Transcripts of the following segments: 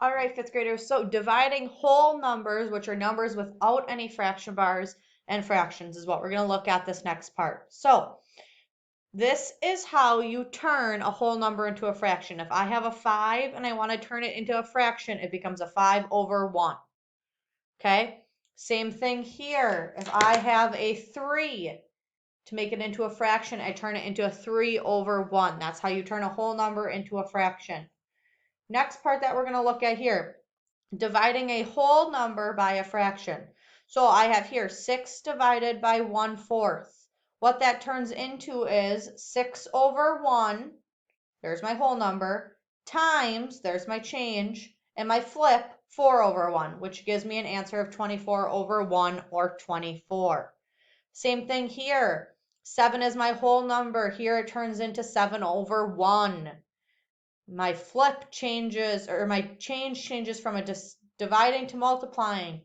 All right, fifth graders. So dividing whole numbers, which are numbers without any fraction bars and fractions, is what we're going to look at this next part. So this is how you turn a whole number into a fraction. If I have a 5 and I want to turn it into a fraction, it becomes a 5 over 1. Okay? Same thing here. If I have a 3, to make it into a fraction, I turn it into a 3 over 1. That's how you turn a whole number into a fraction. Next part that we're going to look at here, dividing a whole number by a fraction. So I have here 6 divided by 1/4. What that turns into is 6 over 1, there's my whole number, times, there's my change, and my flip, 4 over 1, which gives me an answer of 24 over 1, or 24. Same thing here. 7 is my whole number. Here it turns into 7 over 1. My flip changes, or my change changes from a dividing to multiplying.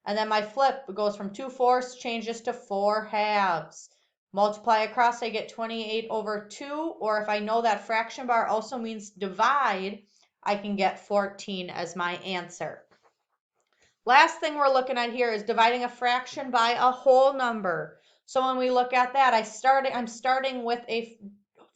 And then my flip goes from 2/4 changes to 4/2. Multiply across, I get 28 over 2, or if I know that fraction bar also means divide, I can get 14 as my answer. Last thing we're looking at here is dividing a fraction by a whole number. So when we look at that, I'm starting with a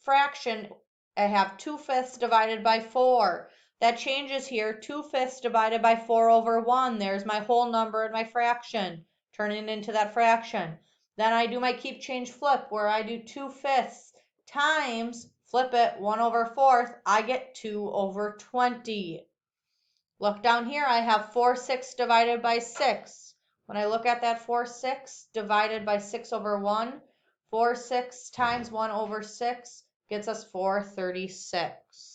fraction. I have 2/5 divided by 4. That changes here. 2/5 divided by 4 over 1. There's my whole number and my fraction, turning it into that fraction. Then I do my keep change flip, where I do 2/5 times, flip it, 1 over 4. I get 2 over 20. Look down here, I have 4/6 divided by 6. When I look at that 4/6 divided by 6 over 1, 4/6 times 1 over 6 gets us 4/36.